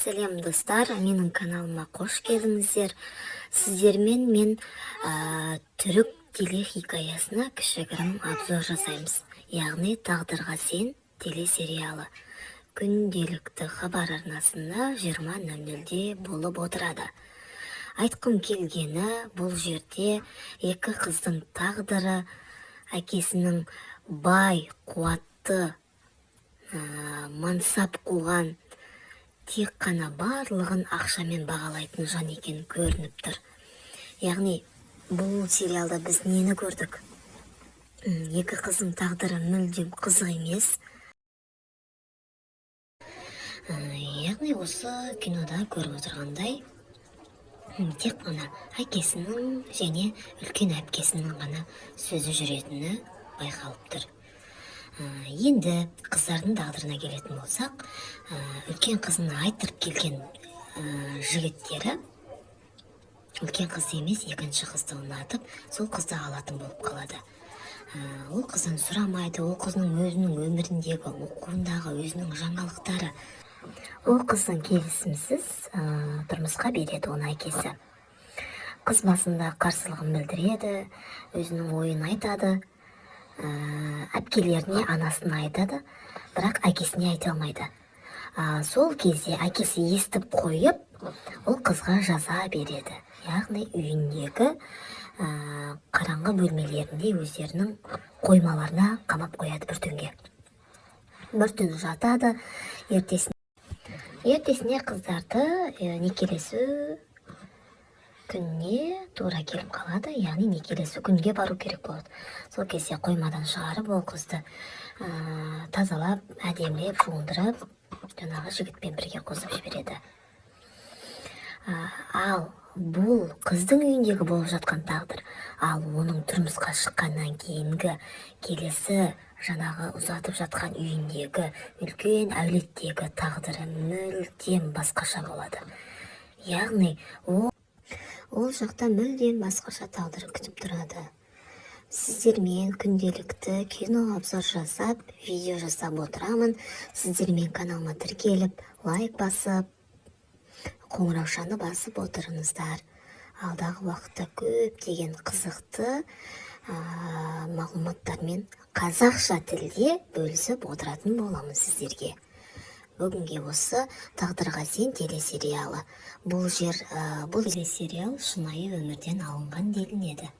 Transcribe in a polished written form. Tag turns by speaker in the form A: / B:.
A: Сәлем достар, менің каналыма қош келдіңіздер. Сіздермен мен түрік телехикаясына кішігірім обзор жасаймыз. Яғни Тағдырға сен телесериалы күнделікті хабар арнасында 20:00-де болып отырады. Айтқым келгені, бұл жерде екі қыздың тағдыры, әкесінің бай, қуатты, мансап қуған, тек қана барлығын ақшамен бағалайтын жан екен көрініп тұр. Яғни бұл сериалда біз нені көрдік? Екі қыздың тағдыры мүлдем қызық емес. Яғни осы кинода көріп отырғандай, тек қана әкесінің және үлкен әпкесінің ғана сөзі жүретіні байқалып тұр. Енді қыздардың тағдырына келетін болсақ, үлкен қызын айттырып келген жігіттері үлкен қызды емес, екінші қызды ұнатып, сол қызды алатын болып қалады. Ол қыздан сұрамайды, ол қызның өзінің өміріндегі, оқуындағы өзінің жаңалықтары. Ол қыздың келісімсіз тұрмысқа береді оны әкесі. Қыз басында қарсылығын білдіреді, өзінің ойын айтады, әпкелеріне, анасына айтады, бірақ әкесіне айта алмайды. Сол кезде әкесі естіп қойып, ол қызға жаза береді. Яғни үйіндегі қараңғы бөлмелерінде өздерінің қоймаларына қамап қояды бір түнге. Бір түн жатады, ертесіне қыздарды некелесу күнне тура келіп қалады, яғни некелесу күнге бару керек болады. Сол кезде қоймадан шығарып, ол қызды тазалап, әдемілеп, жуындырып, жаңағы жігітпен бірге қосып жібереді. Ал бұл қыздың үйіндегі болып жатқан тағдыр, ал оның тұрмысқа шыққаннан кейінгі келесі жаңағы ұзатып жатқан үйіндегі үлкен әулеттегі тағдыры мүлдем басқаша болады. Яғни ол жақта мүлдем басқаша тағдыр күтіп тұрады. Сіздермен күнделікті кино обзор жасап, видео жасап отырамын. Сіздермен каналыма тіркеліп, лайк басып, қоңыраушаны басып отырыңыздар. Алдағы уақытта көптеген қызықты мағлұматтармен қазақша тілде бөлісіп отыратын боламын сіздерге. Бүгінге осы Тағдырға сен телесериалы. Бұл телесериал шынайы өмірден алынған делінеді.